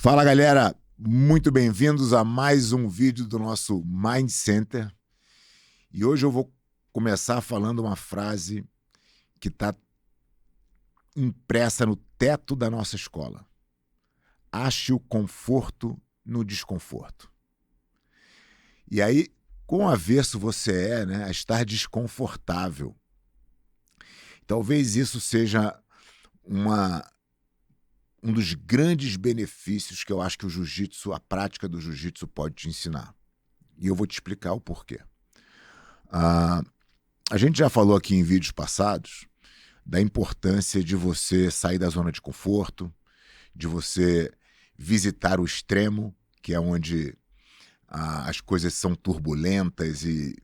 Fala, galera! Muito bem-vindos a mais um vídeo do nosso Mind Center. E hoje eu vou começar falando uma frase que está impressa no teto da nossa escola. Ache o conforto no desconforto. E aí, quão avesso você é, né, a estar desconfortável. Talvez isso seja um dos grandes benefícios que eu acho que o jiu-jitsu, a prática do jiu-jitsu pode te ensinar. E eu vou te explicar o porquê. A gente já falou aqui em vídeos passados da importância de você sair da zona de conforto, de você visitar o extremo, que é onde as coisas são turbulentas e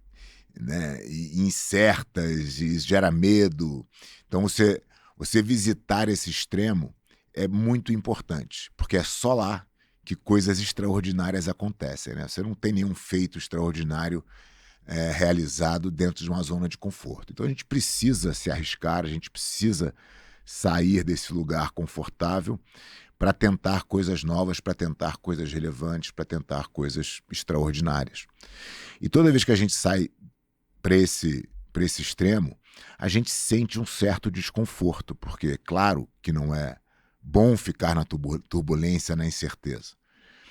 incertas e gera medo. Então você visitar esse extremo é muito importante, porque é só lá que coisas extraordinárias acontecem, né? Você não tem nenhum feito extraordinário realizado dentro de uma zona de conforto. Então a gente precisa se arriscar, a gente precisa sair desse lugar confortável para tentar coisas novas, para tentar coisas relevantes, para tentar coisas extraordinárias. E toda vez que a gente sai para esse extremo, a gente sente um certo desconforto, porque claro que não é bom ficar na turbulência, na incerteza.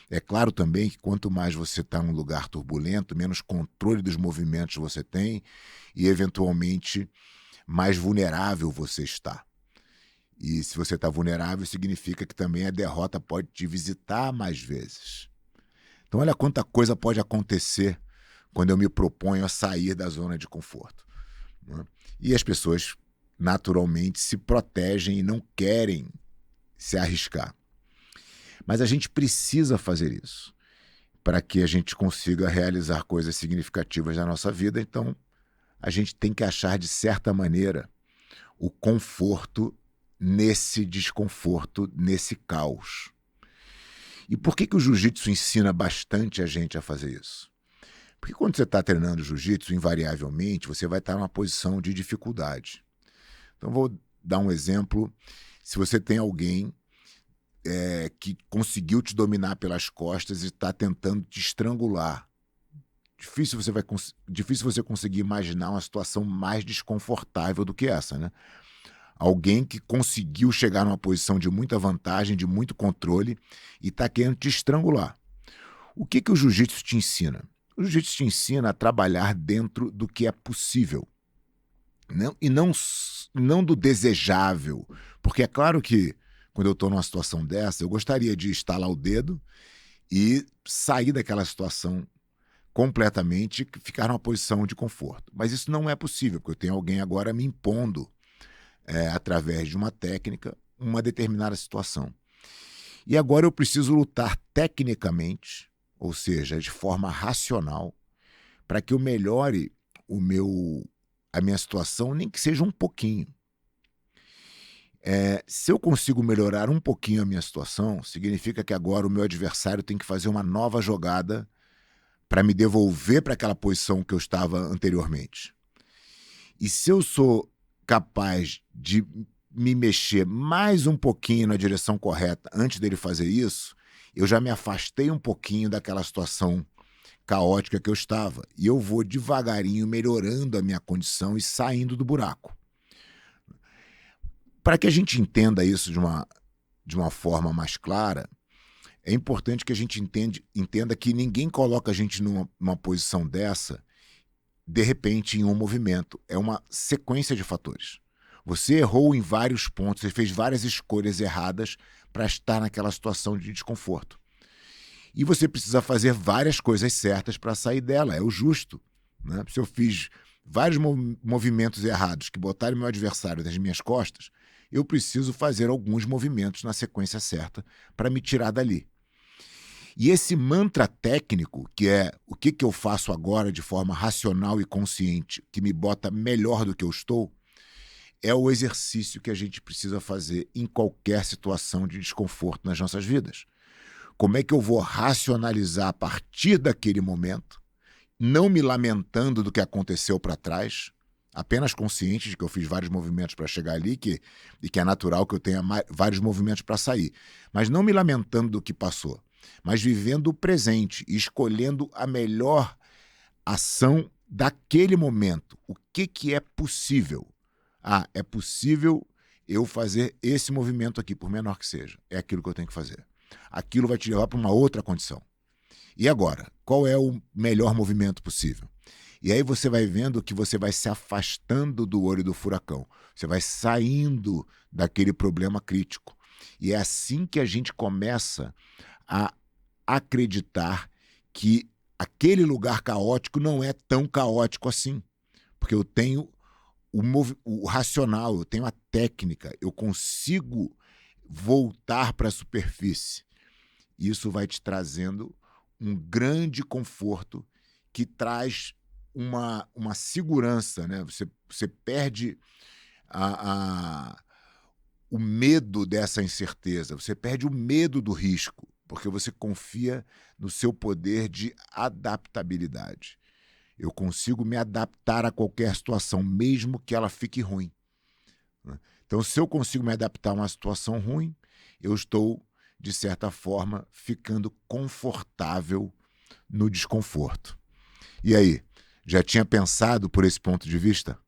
É claro também que quanto mais você está num lugar turbulento, menos controle dos movimentos você tem e, eventualmente, mais vulnerável você está. E se você está vulnerável, significa que também a derrota pode te visitar mais vezes. Então, olha quanta coisa pode acontecer quando eu me proponho a sair da zona de conforto, né? E as pessoas, naturalmente, se protegem e não querem se arriscar. Mas a gente precisa fazer isso para que a gente consiga realizar coisas significativas na nossa vida. Então, a gente tem que achar, de certa maneira, o conforto nesse desconforto, nesse caos. E por que o jiu-jitsu ensina bastante a gente a fazer isso? Porque quando você está treinando jiu-jitsu, invariavelmente, você vai estar numa posição de dificuldade. Então, vou dar um exemplo. Se você tem alguém que conseguiu te dominar pelas costas e está tentando te estrangular, difícil você conseguir imaginar uma situação mais desconfortável do que essa, né? Alguém que conseguiu chegar numa posição de muita vantagem, de muito controle e está querendo te estrangular. O que o jiu-jitsu te ensina? O jiu-jitsu te ensina a trabalhar dentro do que é possível, e não do desejável. Porque é claro que, quando eu estou numa situação dessa, eu gostaria de estalar o dedo e sair daquela situação completamente, ficar numa posição de conforto. Mas isso não é possível, porque eu tenho alguém agora me impondo, através de uma técnica, uma determinada situação. E agora eu preciso lutar tecnicamente, ou seja, de forma racional, para que eu melhore a minha situação, nem que seja um pouquinho. Se eu consigo melhorar um pouquinho a minha situação, significa que agora o meu adversário tem que fazer uma nova jogada para me devolver para aquela posição que eu estava anteriormente. E se eu sou capaz de me mexer mais um pouquinho na direção correta antes dele fazer isso, eu já me afastei um pouquinho daquela situação caótica que eu estava. E eu vou devagarinho melhorando a minha condição e saindo do buraco. Para que a gente entenda isso de uma forma mais clara, é importante que a gente entenda que ninguém coloca a gente numa posição dessa de repente em um movimento. É uma sequência de fatores. Você errou em vários pontos, você fez várias escolhas erradas para estar naquela situação de desconforto. E você precisa fazer várias coisas certas para sair dela, é o justo, né? Se eu fiz vários movimentos errados que botaram meu adversário nas minhas costas, eu preciso fazer alguns movimentos na sequência certa para me tirar dali. E esse mantra técnico, que é o que eu faço agora de forma racional e consciente, que me bota melhor do que eu estou, é o exercício que a gente precisa fazer em qualquer situação de desconforto nas nossas vidas. Como é que eu vou racionalizar a partir daquele momento, não me lamentando do que aconteceu para trás, apenas consciente de que eu fiz vários movimentos para chegar ali e que é natural que eu tenha vários movimentos para sair. Mas não me lamentando do que passou, mas vivendo o presente e escolhendo a melhor ação daquele momento. O que é possível? Ah, é possível eu fazer esse movimento aqui, por menor que seja. É aquilo que eu tenho que fazer. Aquilo vai te levar para uma outra condição. E agora, qual é o melhor movimento possível? E aí você vai vendo que você vai se afastando do olho do furacão. Você vai saindo daquele problema crítico. E é assim que a gente começa a acreditar que aquele lugar caótico não é tão caótico assim. Porque eu tenho o racional, eu tenho a técnica, eu consigo voltar para a superfície. Isso vai te trazendo um grande conforto que traz uma segurança, né? Você perde o medo dessa incerteza, você perde o medo do risco, porque você confia no seu poder de adaptabilidade. Eu consigo me adaptar a qualquer situação, mesmo que ela fique ruim. Então, se eu consigo me adaptar a uma situação ruim, eu estou, de certa forma, ficando confortável no desconforto. E aí, já tinha pensado por esse ponto de vista?